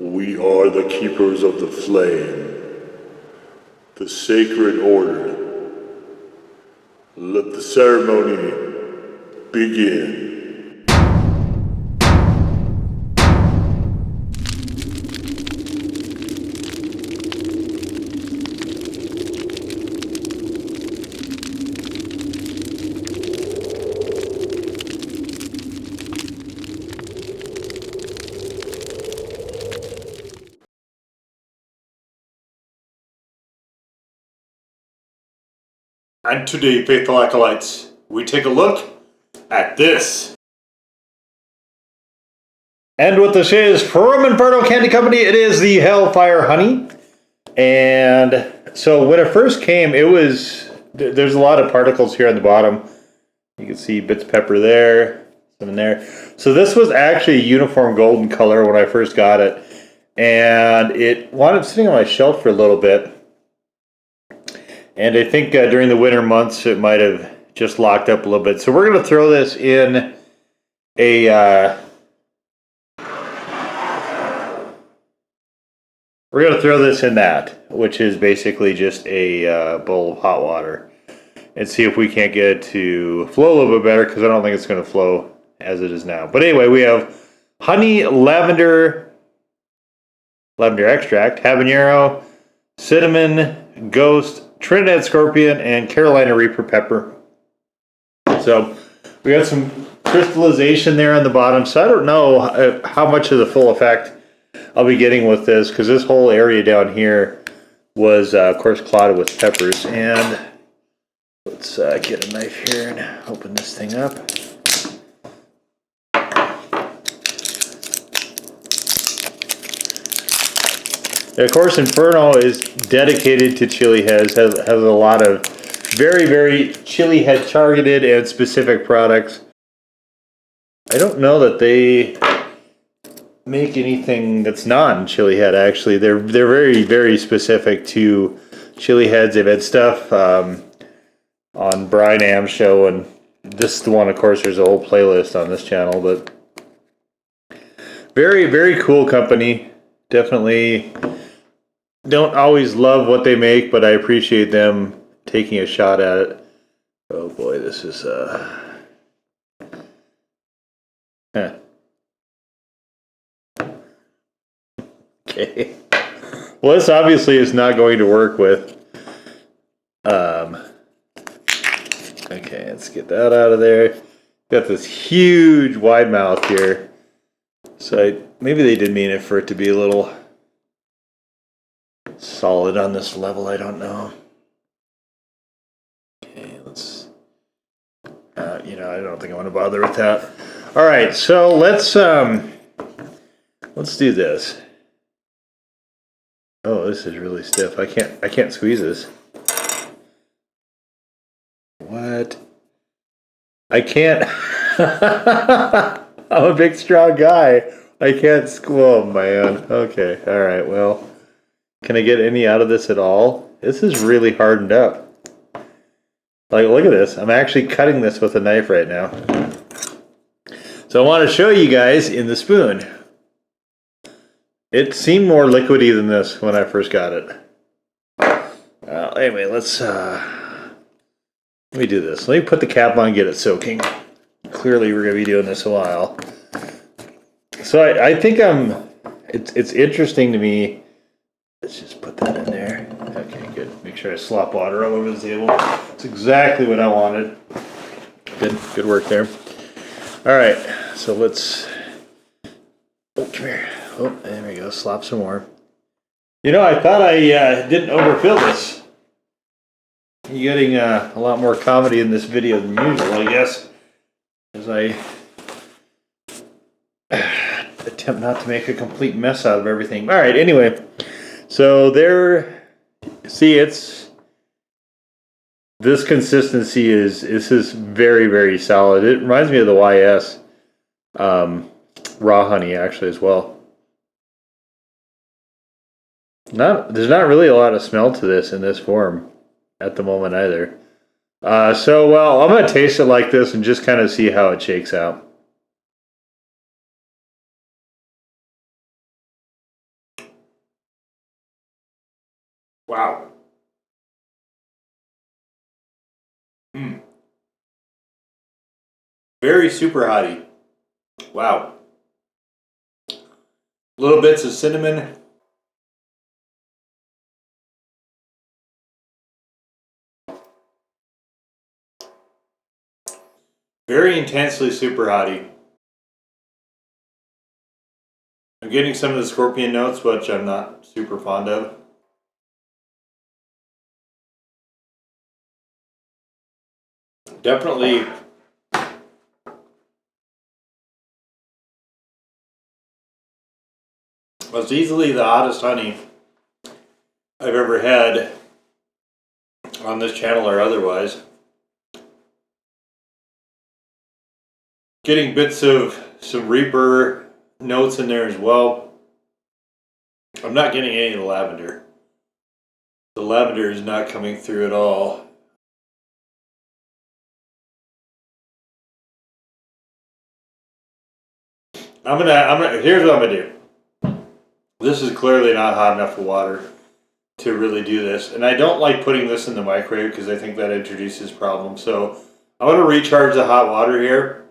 We are the keepers of the flame, the sacred order. Let the ceremony begin. And today, faithful acolytes, we take a look at this. And what this is from Inferno Candy Company, it is the Hellfire Honey. And so when it first came, there's a lot of particles here on the bottom. You can see bits of pepper there, some in there. So this was actually a uniform golden color when I first got it. And it wound up sitting on my shelf for a little bit. And I think during the winter months, it might have just locked up a little bit. So we're going to throw this in a... we're going to throw this in that, which is basically just a bowl of hot water. And see if we can't get it to flow a little bit better, because I don't think it's going to flow as it is now. But anyway, we have honey, lavender extract, habanero, cinnamon, ghost, Trinidad Scorpion, and Carolina Reaper pepper. So we got some crystallization there on the bottom. So I don't know how much of the full effect I'll be getting with this, because this whole area down here was, of course, clotted with peppers. And let's get a knife here and open this thing up. And of course, Inferno is dedicated to chili heads, has a lot of very, very chili head targeted and specific products. I don't know that they make anything that's non-chili head, actually. They're very, very specific to chili heads. They've had stuff on Brian Am's show, and this is the one, of course, there's a whole playlist on this channel, but very, very cool company. Definitely don't always love what they make, but I appreciate them taking a shot at it. Oh boy, this is okay. Well, this obviously is not going to work with. Okay, let's get that out of there. Got this huge wide mouth here. So maybe they did mean it for it to be a little solid on this level, I don't know. Okay, let's I don't think I want to bother with that. All right, so let's do this. Oh, this is really stiff. I can't squeeze this. What? I can't. I'm a big strong guy. I can't oh man. Okay, all right, well. Can I get any out of this at all? This is really hardened up. Like, look at this. I'm actually cutting this with a knife right now. So I want to show you guys in the spoon. It seemed more liquidy than this when I first got it. Anyway, let me do this. Let me put the cap on and get it soaking. Clearly we're going to be doing this a while. So I think it's interesting to me. Let's just put that in there. Okay, good. Make sure I slop water all over the table. That's exactly what I wanted. Good work there. All right, so let's. Oh, come here. Oh, there we go. Slop some more. I thought I didn't overfill this. You're getting a lot more comedy in this video than usual, I guess, as I attempt not to make a complete mess out of everything. All right, anyway. So there, see, this consistency is very, very solid. It reminds me of the YS raw honey, actually, as well. There's not really a lot of smell to this in this form at the moment either. Well, I'm going to taste it like this and just kind of see how it shakes out. Wow. Mm. Very super hotty. Wow. Little bits of cinnamon. Very intensely super hotty. I'm getting some of the scorpion notes, which I'm not super fond of. Definitely was easily the hottest honey I've ever had on this channel or otherwise. Getting bits of some Reaper notes in there as well. I'm not getting any of the lavender. The lavender is not coming through at all. Here's what I'm gonna do. This is clearly not hot enough for water to really do this. And I don't like putting this in the microwave because I think that introduces problems. So I'm gonna recharge the hot water here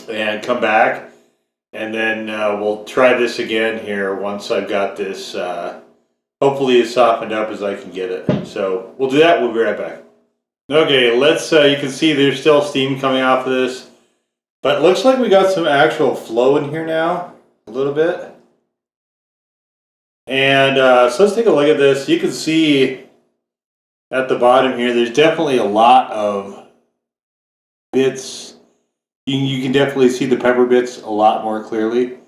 and come back. And then we'll try this again here once I've got this, hopefully as softened up as I can get it. So we'll do that, we'll be right back. Okay, let's, you can see there's still steam coming off of this. But it looks like we got some actual flow in here now, a little bit. And so let's take a look at this. You can see at the bottom here, there's definitely a lot of bits. You can definitely see the pepper bits a lot more clearly.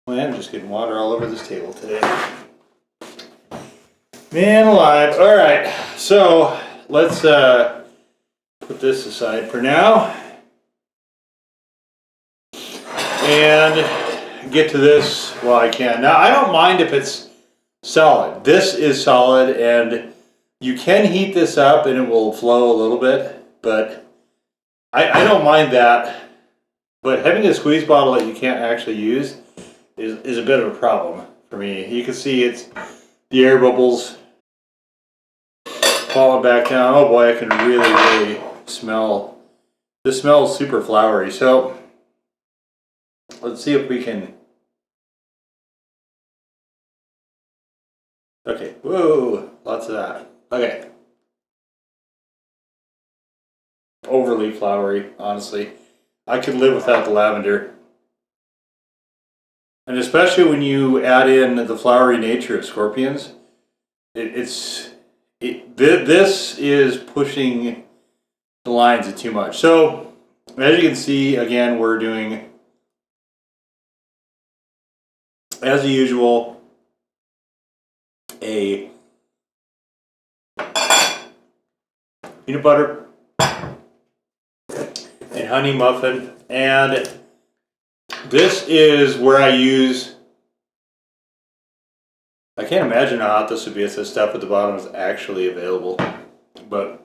Well, I'm just getting water all over this table today. Man alive. All right, so let's put this aside for now. And get to this while I can. Now, I don't mind if it's solid. This is solid, and you can heat this up and it will flow a little bit, but I don't mind that. But having a squeeze bottle that you can't actually use is a bit of a problem for me. You can see it's the air bubbles falling back down. Oh boy, I can really smell. This smells super flowery. So let's see if we can. Okay, whoa, lots of that. Okay. Overly flowery, honestly. I could live without the lavender. And especially when you add in the flowery nature of scorpions, this is pushing the lines too much. So, as you can see, again, we're doing, as usual, a peanut butter and honey muffin. And this is where I use, I can't imagine how hot this would be if this stuff at the bottom is actually available. But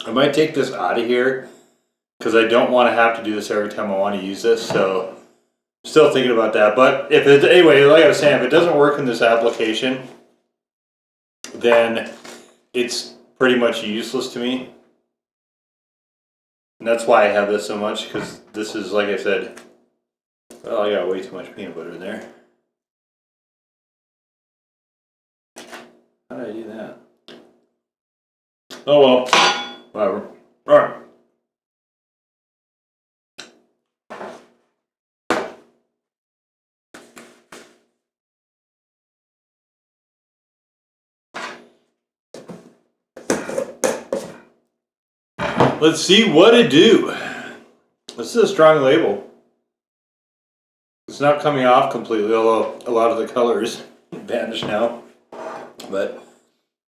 I might take this out of here because I don't want to have to do this every time I want to use this. So still thinking about that. But if it, anyway, like I was saying, if it doesn't work in this application, then it's pretty much useless to me. And that's why I have this so much, because this is, like I said, well, I got way too much peanut butter in there. How did I do that? Oh well, whatever. Alright. Let's see what it do. This is a strong label. It's not coming off completely, although a lot of the color is vanished now. But,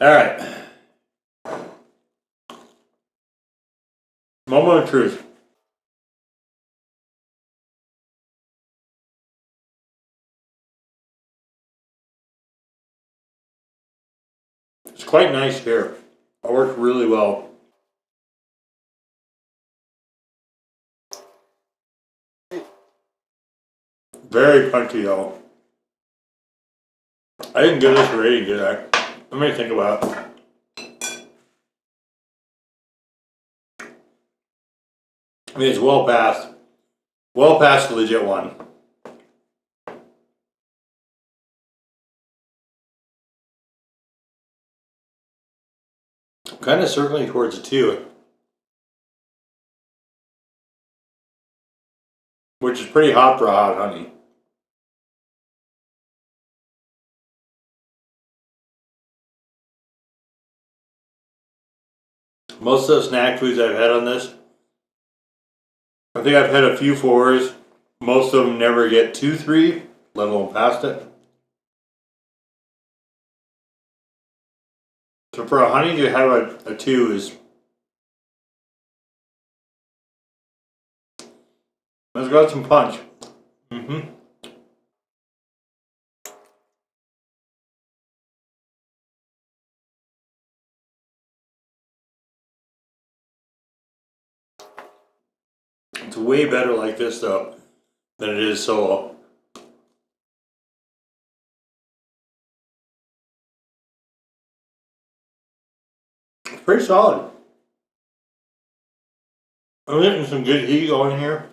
alright. Moment of truth. It's quite nice here. It worked really well. Very punchy though. I didn't give this a rating, did I? Let me think about it. I mean, it's well past the legit one. I'm kind of circling towards a 2. Which is pretty hot for a hot honey. Most of the snack foods I've had on this, I think I've had a few 4s. Most of them never get to 3, let alone past it. So for a honey to have a 2 is... It's got some punch. Mm-hmm. It's way better like this though than it is solo. It's pretty solid. I'm getting some good heat going here.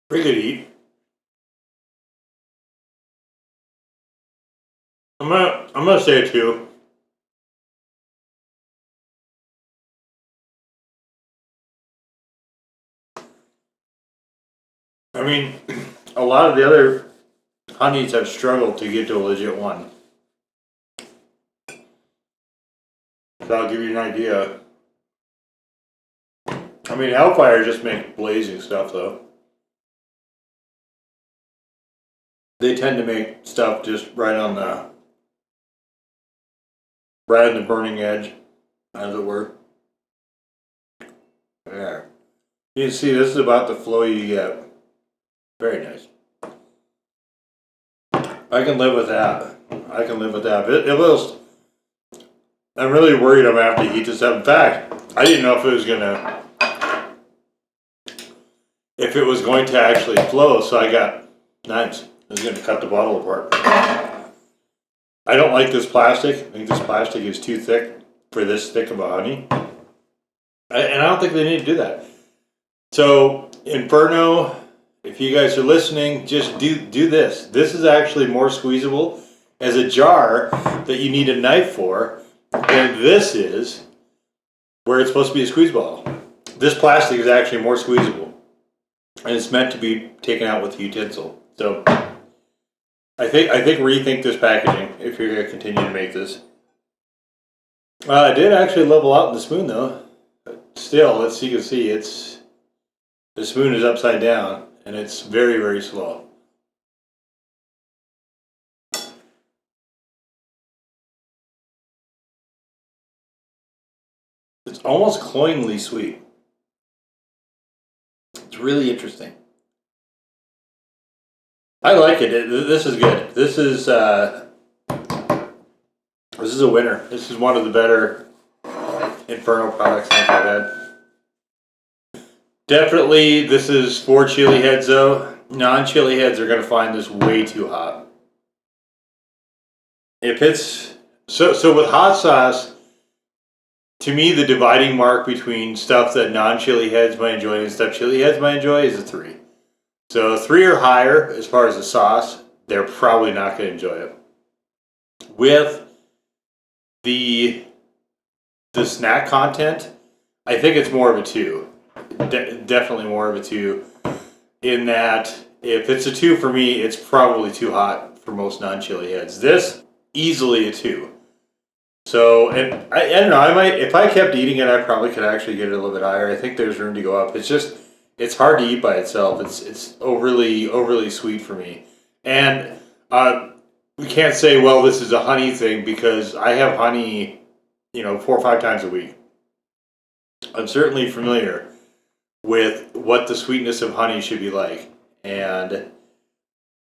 Pretty good heat. I'm gonna say a 2. I mean, a lot of the other honeys have struggled to get to a legit 1. So I'll give you an idea. I mean, Hellfire just makes blazing stuff though. They tend to make stuff just right on the burning edge, as it were. There. You can see this is about the flow you get. Very nice. I can live with that. I can live with that. It was... I'm really worried I'm going to have to heat this up. In fact, I didn't know if it was going to actually flow, so I got knives. I was going to cut the bottle apart. I don't like this plastic. I think this plastic is too thick for this thick of a honey. And I don't think they need to do that. So, Inferno, if you guys are listening, just do this. This is actually more squeezable as a jar that you need a knife for than this is where it's supposed to be a squeeze bottle. This plastic is actually more squeezable. And it's meant to be taken out with a utensil. So, I think rethink this packaging if you're going to continue to make this. I did actually level out the spoon though. But still, as you can see, the spoon is upside down and it's very, very slow. It's almost cloyingly sweet. It's really interesting. I like it. This is good. This is a winner. This is one of the better Inferno products I think I've had. Definitely, this is for chili heads though. Non-chili heads are going to find this way too hot. If it's so with hot sauce, to me the dividing mark between stuff that non-chili heads might enjoy and stuff chili heads might enjoy is a 3. So 3 or higher as far as the sauce, they're probably not going to enjoy it. With the snack content, I think it's more of a 2. Definitely more of a 2. In that, if it's a 2 for me, it's probably too hot for most non-chili heads. This, easily a 2. So, and I don't know, I might, if I kept eating it, I probably could actually get it a little bit higher. I think there's room to go up. It's just... it's hard to eat by itself. It's overly sweet for me. And we can't say, well, this is a honey thing because I have honey, 4 or 5 times a week. I'm certainly familiar with what the sweetness of honey should be like. And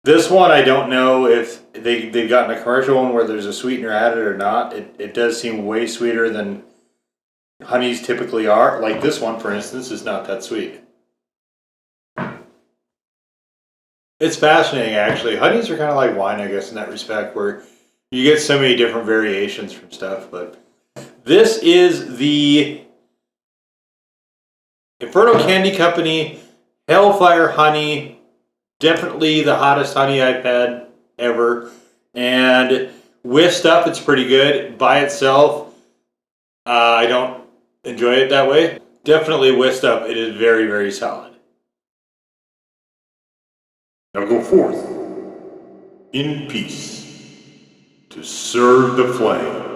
this one, I don't know if they've gotten a commercial one where there's a sweetener added or not. It does seem way sweeter than honeys typically are. Like this one, for instance, is not that sweet. It's fascinating, actually. Honeys are kind of like wine, I guess, in that respect, where you get so many different variations from stuff. But this is the Inferno Candy Company Hellfire Honey. Definitely the hottest honey I've had ever. And with stuff, it's pretty good. By itself, I don't enjoy it that way. Definitely with stuff, it is very, very solid. Now go forth in peace to serve the flame.